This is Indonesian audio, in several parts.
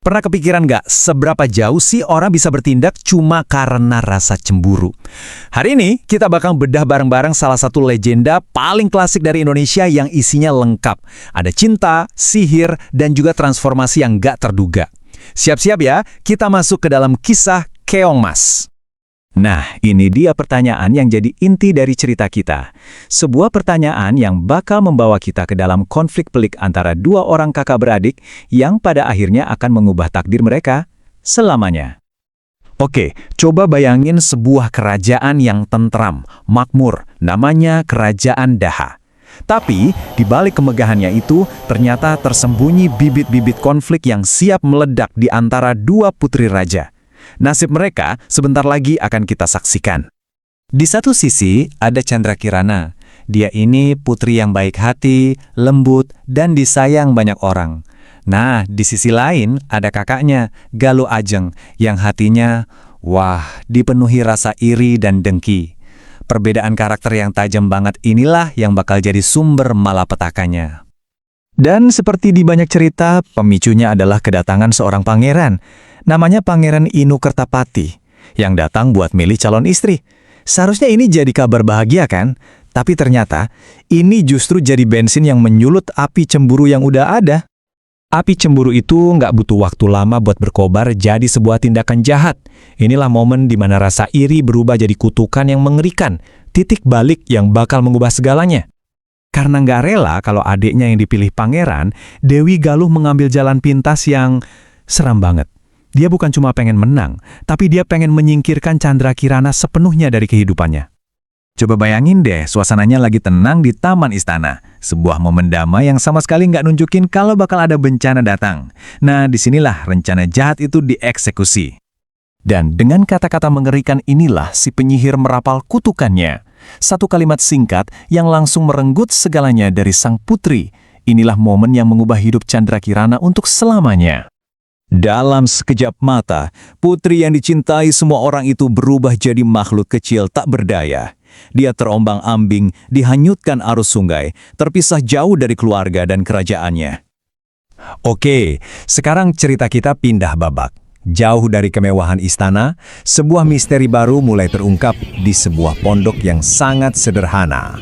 Pernah kepikiran nggak seberapa jauh sih orang bisa bertindak cuma karena rasa cemburu? Hari ini kita bakal bedah bareng-bareng salah satu legenda paling klasik dari Indonesia yang isinya lengkap. Ada cinta, sihir, dan juga transformasi yang nggak terduga. Siap-siap ya, kita masuk ke dalam kisah Keong Mas. Nah, ini dia pertanyaan yang jadi inti dari cerita kita. Sebuah pertanyaan yang bakal membawa kita ke dalam konflik pelik antara dua orang kakak beradik yang pada akhirnya akan mengubah takdir mereka selamanya. Oke, coba bayangin sebuah kerajaan yang tentram, makmur, namanya Kerajaan Daha. Tapi, di balik kemegahannya itu, ternyata tersembunyi bibit-bibit konflik yang siap meledak di antara dua putri raja. Nasib mereka sebentar lagi akan kita saksikan. Di satu sisi ada Candrakirana. Dia ini putri yang baik hati, lembut, dan disayang banyak orang. Nah, di sisi lain ada kakaknya, Galuh Ajeng, yang hatinya, dipenuhi rasa iri dan dengki. Perbedaan karakter yang tajam banget inilah yang bakal jadi sumber malapetakannya. Dan seperti di banyak cerita, pemicunya adalah kedatangan seorang pangeran. Namanya Pangeran Inu Kertapati, yang datang buat milih calon istri. Seharusnya ini jadi kabar bahagia kan? Tapi ternyata, ini justru jadi bensin yang menyulut api cemburu yang udah ada. Api cemburu itu nggak butuh waktu lama buat berkobar jadi sebuah tindakan jahat. Inilah momen di mana rasa iri berubah jadi kutukan yang mengerikan, titik balik yang bakal mengubah segalanya. Karena nggak rela kalau adiknya yang dipilih pangeran, Dewi Galuh mengambil jalan pintas yang seram banget. Dia bukan cuma pengen menang, tapi dia pengen menyingkirkan Candrakirana sepenuhnya dari kehidupannya. Coba bayangin deh, suasananya lagi tenang di taman istana. Sebuah momen damai yang sama sekali nggak nunjukin kalau bakal ada bencana datang. Nah, disinilah rencana jahat itu dieksekusi. Dan dengan kata-kata mengerikan inilah si penyihir merapal kutukannya. Satu kalimat singkat yang langsung merenggut segalanya dari sang putri. Inilah momen yang mengubah hidup Candrakirana untuk selamanya. Dalam sekejap mata, putri yang dicintai semua orang itu berubah jadi makhluk kecil tak berdaya. Dia terombang-ambing, dihanyutkan arus sungai, terpisah jauh dari keluarga dan kerajaannya. Oke, sekarang cerita kita pindah babak. Jauh dari kemewahan istana, sebuah misteri baru mulai terungkap di sebuah pondok yang sangat sederhana.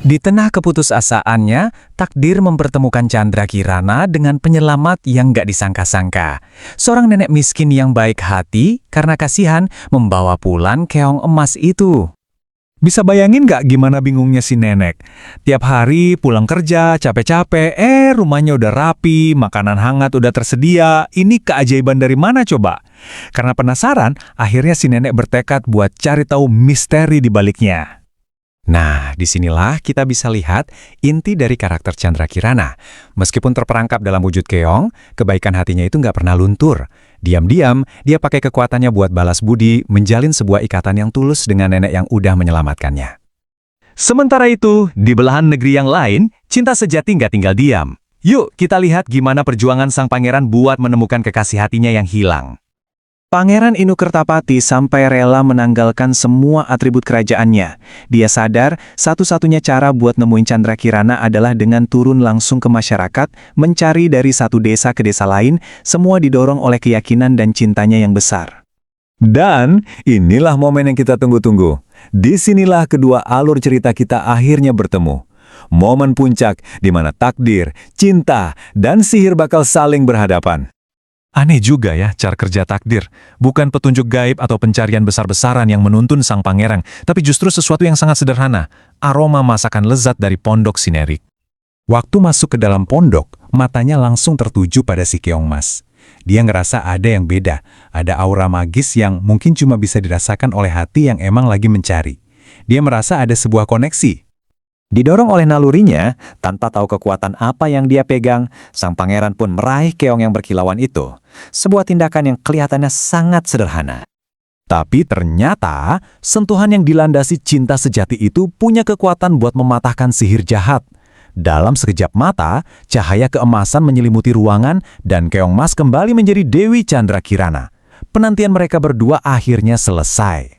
Di tengah keputusasaannya, takdir mempertemukan Candrakirana dengan penyelamat yang gak disangka-sangka. Seorang nenek miskin yang baik hati karena kasihan membawa pulang keong emas itu. Bisa bayangin gak gimana bingungnya si nenek? Tiap hari pulang kerja, capek-capek, rumahnya udah rapi, makanan hangat udah tersedia. Ini keajaiban dari mana coba? Karena penasaran, akhirnya si nenek bertekad buat cari tahu misteri di baliknya. Nah, disinilah kita bisa lihat inti dari karakter Candrakirana. Meskipun terperangkap dalam wujud keong, kebaikan hatinya itu nggak pernah luntur. Diam-diam, dia pakai kekuatannya buat balas budi, menjalin sebuah ikatan yang tulus dengan nenek yang udah menyelamatkannya. Sementara itu, di belahan negeri yang lain, cinta sejati nggak tinggal diam. Yuk, kita lihat gimana perjuangan sang pangeran buat menemukan kekasih hatinya yang hilang. Pangeran Inu Kertapati sampai rela menanggalkan semua atribut kerajaannya. Dia sadar satu-satunya cara buat nemuin Candrakirana adalah dengan turun langsung ke masyarakat, mencari dari satu desa ke desa lain, semua didorong oleh keyakinan dan cintanya yang besar. Dan inilah momen yang kita tunggu-tunggu. Disinilah kedua alur cerita kita akhirnya bertemu. Momen puncak di mana takdir, cinta, dan sihir bakal saling berhadapan. Aneh juga ya cara kerja takdir. Bukan petunjuk gaib atau pencarian besar-besaran yang menuntun sang pangeran, tapi justru sesuatu yang sangat sederhana, aroma masakan lezat dari pondok Sinerik. Waktu masuk ke dalam pondok, matanya langsung tertuju pada si Keong Mas. Dia ngerasa ada yang beda, ada aura magis yang mungkin cuma bisa dirasakan oleh hati yang emang lagi mencari. Dia merasa ada sebuah koneksi. Didorong oleh nalurinya, tanpa tahu kekuatan apa yang dia pegang, sang pangeran pun meraih keong yang berkilauan itu. Sebuah tindakan yang kelihatannya sangat sederhana. Tapi ternyata, sentuhan yang dilandasi cinta sejati itu punya kekuatan buat mematahkan sihir jahat. Dalam sekejap mata, cahaya keemasan menyelimuti ruangan dan keong mas kembali menjadi Dewi Candrakirana. Penantian mereka berdua akhirnya selesai.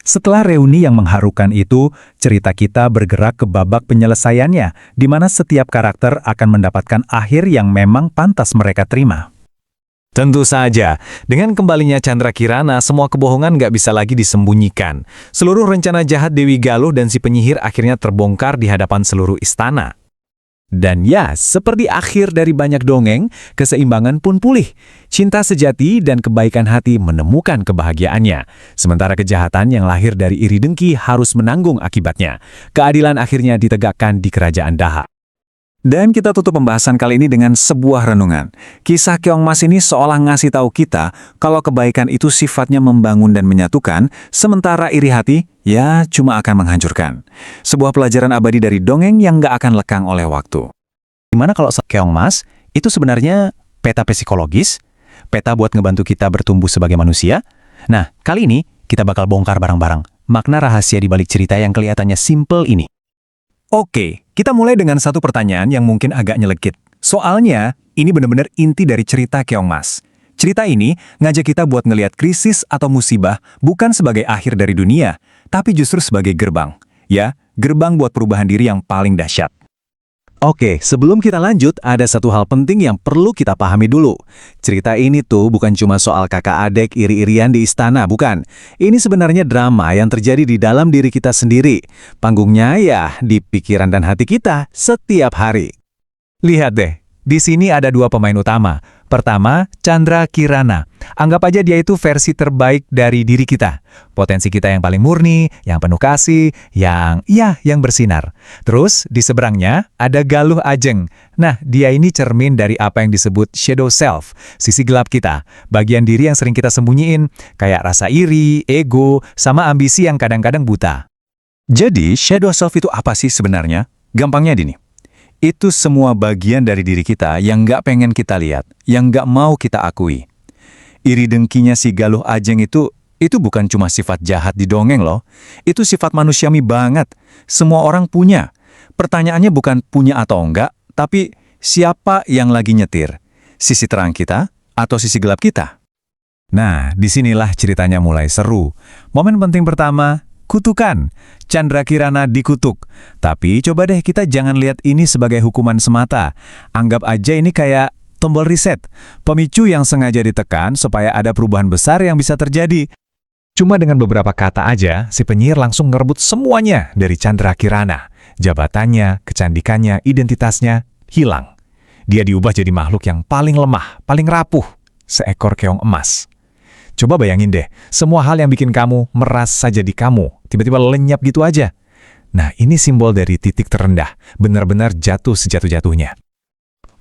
Setelah reuni yang mengharukan itu, cerita kita bergerak ke babak penyelesaiannya, di mana setiap karakter akan mendapatkan akhir yang memang pantas mereka terima. Tentu saja, dengan kembalinya Chandra Kirana, semua kebohongan nggak bisa lagi disembunyikan. Seluruh rencana jahat Dewi Galuh dan si penyihir akhirnya terbongkar di hadapan seluruh istana. Dan ya, seperti akhir dari banyak dongeng, keseimbangan pun pulih. Cinta sejati dan kebaikan hati menemukan kebahagiaannya. Sementara kejahatan yang lahir dari iri dengki harus menanggung akibatnya. Keadilan akhirnya ditegakkan di kerajaan Daha. Dan kita tutup pembahasan kali ini dengan sebuah renungan. Kisah Keong Mas ini seolah ngasih tahu kita kalau kebaikan itu sifatnya membangun dan menyatukan, sementara iri hati, ya cuma akan menghancurkan. Sebuah pelajaran abadi dari dongeng yang nggak akan lekang oleh waktu. Gimana kalau Keong Mas itu sebenarnya peta psikologis? Peta buat ngebantu kita bertumbuh sebagai manusia? Nah, kali ini kita bakal bongkar bareng-bareng makna rahasia di balik cerita yang kelihatannya simple ini. Oke, kita mulai dengan satu pertanyaan yang mungkin agak nyelekit. Soalnya, ini benar-benar inti dari cerita Keong Mas. Cerita ini ngajak kita buat ngelihat krisis atau musibah bukan sebagai akhir dari dunia, tapi justru sebagai gerbang. Ya, gerbang buat perubahan diri yang paling dahsyat. Oke, sebelum kita lanjut, ada satu hal penting yang perlu kita pahami dulu. Cerita ini tuh bukan cuma soal kakak adek iri-irian di istana, bukan. Ini sebenarnya drama yang terjadi di dalam diri kita sendiri. Panggungnya ya di pikiran dan hati kita setiap hari. Lihat deh, di sini ada dua pemain utama. Pertama, Chandra Kirana. Anggap aja dia itu versi terbaik dari diri kita. Potensi kita yang paling murni, yang penuh kasih, yang bersinar. Terus, di seberangnya ada Galuh Ajeng. Nah, dia ini cermin dari apa yang disebut shadow self, sisi gelap kita. Bagian diri yang sering kita sembunyiin, kayak rasa iri, ego, sama ambisi yang kadang-kadang buta. Jadi, shadow self itu apa sih sebenarnya? Gampangnya gini. Itu semua bagian dari diri kita yang nggak pengen kita lihat, yang nggak mau kita akui. Iri dengkinya si Galuh Ajeng itu bukan cuma sifat jahat di dongeng loh. Itu sifat manusiawi banget. Semua orang punya. Pertanyaannya bukan punya atau enggak, tapi siapa yang lagi nyetir? Sisi terang kita atau sisi gelap kita? Nah, disinilah ceritanya mulai seru. Momen penting pertama, kutukan. Chandra Kirana dikutuk. Tapi coba deh kita jangan lihat ini sebagai hukuman semata. Anggap aja ini kayak tombol reset. Pemicu yang sengaja ditekan supaya ada perubahan besar yang bisa terjadi. Cuma dengan beberapa kata aja, si penyihir langsung ngerebut semuanya dari Chandra Kirana. Jabatannya, kecandikannya, identitasnya hilang. Dia diubah jadi makhluk yang paling lemah, paling rapuh. Seekor keong emas. Coba bayangin deh, semua hal yang bikin kamu merasa jadi kamu, tiba-tiba lenyap gitu aja. Nah, ini simbol dari titik terendah, benar-benar jatuh sejatuh-jatuhnya.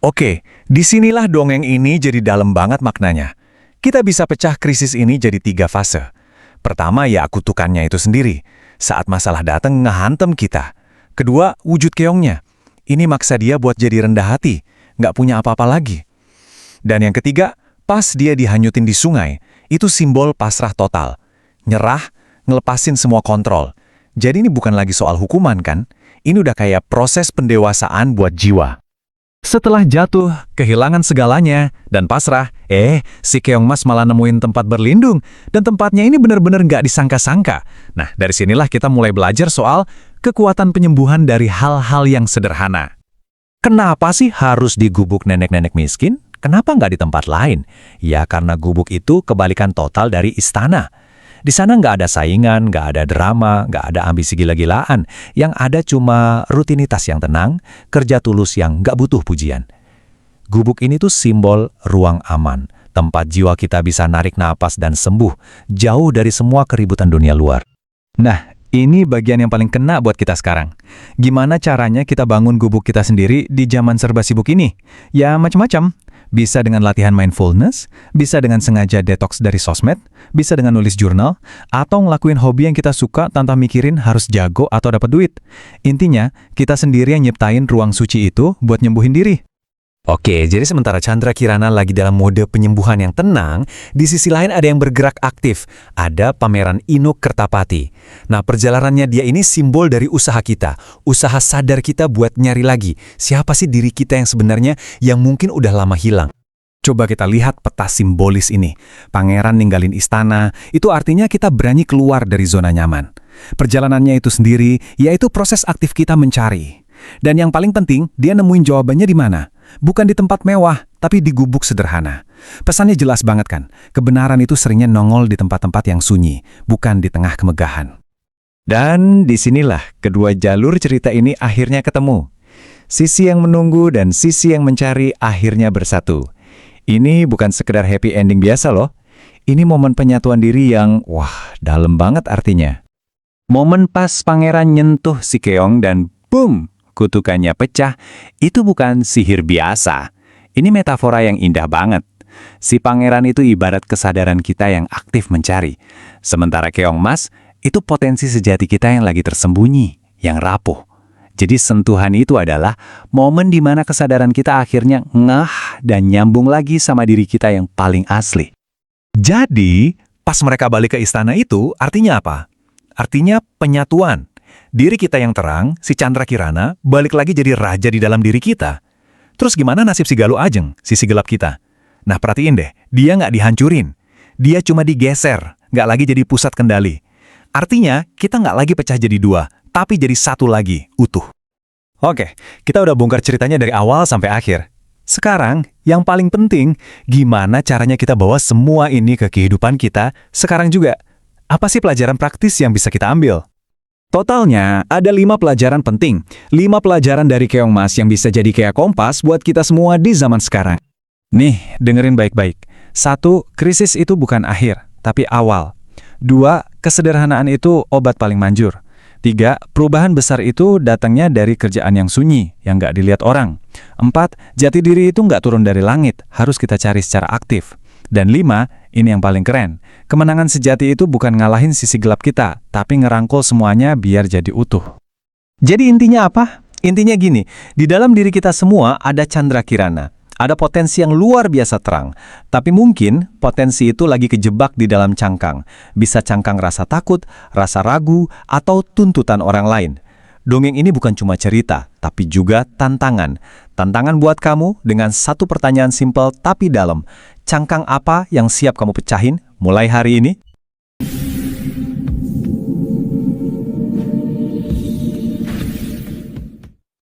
Oke, disinilah dongeng ini jadi dalam banget maknanya. Kita bisa pecah krisis ini jadi 3 fase. Pertama ya kutukannya itu sendiri, saat masalah datang ngehantem kita. Kedua, wujud keongnya. Ini maksa dia buat jadi rendah hati, nggak punya apa-apa lagi. Dan yang ketiga, pas dia dihanyutin di sungai, itu simbol pasrah total. Nyerah, ngelepasin semua kontrol. Jadi ini bukan lagi soal hukuman kan? Ini udah kayak proses pendewasaan buat jiwa. Setelah jatuh, kehilangan segalanya, dan pasrah, si Keong Mas malah nemuin tempat berlindung. Dan tempatnya ini benar-benar nggak disangka-sangka. Nah, dari sinilah kita mulai belajar soal kekuatan penyembuhan dari hal-hal yang sederhana. Kenapa sih harus di gubuk nenek-nenek miskin? Kenapa nggak di tempat lain? Ya karena gubuk itu kebalikan total dari istana. Di sana nggak ada saingan, nggak ada drama, nggak ada ambisi gila-gilaan. Yang ada cuma rutinitas yang tenang, kerja tulus yang nggak butuh pujian. Gubuk ini tuh simbol ruang aman, tempat jiwa kita bisa narik napas dan sembuh, jauh dari semua keributan dunia luar. Nah, ini bagian yang paling kena buat kita sekarang. Gimana caranya kita bangun gubuk kita sendiri di zaman serba sibuk ini? Ya macam-macam. Bisa dengan latihan mindfulness, bisa dengan sengaja detox dari sosmed, bisa dengan nulis jurnal, atau ngelakuin hobi yang kita suka tanpa mikirin harus jago atau dapat duit. Intinya, kita sendiri yang nyiptain ruang suci itu buat nyembuhin diri. Oke, jadi sementara Chandra Kirana lagi dalam mode penyembuhan yang tenang, di sisi lain ada yang bergerak aktif. Ada pameran Inuk Kertapati. Nah, perjalanannya dia ini simbol dari usaha kita. Usaha sadar kita buat nyari lagi. Siapa sih diri kita yang sebenarnya yang mungkin udah lama hilang? Coba kita lihat peta simbolis ini. Pangeran ninggalin istana, itu artinya kita berani keluar dari zona nyaman. Perjalanannya itu sendiri, yaitu proses aktif kita mencari. Dan yang paling penting, dia nemuin jawabannya di mana? Bukan di tempat mewah, tapi di gubuk sederhana. Pesannya jelas banget kan, kebenaran itu seringnya nongol di tempat-tempat yang sunyi, bukan di tengah kemegahan. Dan disinilah kedua jalur cerita ini akhirnya ketemu. Sisi yang menunggu dan sisi yang mencari akhirnya bersatu. Ini bukan sekedar happy ending biasa loh. Ini momen penyatuan diri yang, wah, dalam banget artinya. Momen pas pangeran nyentuh si keong dan boom, kutukannya pecah, itu bukan sihir biasa. Ini metafora yang indah banget. Si pangeran itu ibarat kesadaran kita yang aktif mencari. Sementara keong mas, itu potensi sejati kita yang lagi tersembunyi, yang rapuh. Jadi sentuhan itu adalah momen di mana kesadaran kita akhirnya ngeh dan nyambung lagi sama diri kita yang paling asli. Jadi, pas mereka balik ke istana itu, artinya apa? Artinya penyatuan. Diri kita yang terang, si Chandra Kirana, balik lagi jadi raja di dalam diri kita. Terus gimana nasib si Galuh Ajeng, sisi gelap kita? Nah perhatiin deh, dia nggak dihancurin. Dia cuma digeser, nggak lagi jadi pusat kendali. Artinya, kita nggak lagi pecah jadi dua, tapi jadi satu lagi, utuh. Oke, kita udah bongkar ceritanya dari awal sampai akhir. Sekarang, yang paling penting, gimana caranya kita bawa semua ini ke kehidupan kita sekarang juga? Apa sih pelajaran praktis yang bisa kita ambil? Totalnya, ada 5 pelajaran penting. 5 pelajaran dari keong mas yang bisa jadi kayak kompas buat kita semua di zaman sekarang. Nih, dengerin baik-baik. 1, krisis itu bukan akhir, tapi awal. 2, kesederhanaan itu obat paling manjur. 3, perubahan besar itu datangnya dari kerjaan yang sunyi, yang nggak dilihat orang. 4, jati diri itu nggak turun dari langit, harus kita cari secara aktif. Dan 5, ini yang paling keren. Kemenangan sejati itu bukan ngalahin sisi gelap kita, tapi ngerangkul semuanya biar jadi utuh. Jadi intinya apa? Intinya gini, di dalam diri kita semua ada Chandra Kirana. Ada potensi yang luar biasa terang, tapi mungkin potensi itu lagi kejebak di dalam cangkang. Bisa cangkang rasa takut, rasa ragu, atau tuntutan orang lain. Dongeng ini bukan cuma cerita, tapi juga tantangan. Tantangan buat kamu dengan satu pertanyaan simpel tapi dalam. Cangkang apa yang siap kamu pecahin mulai hari ini?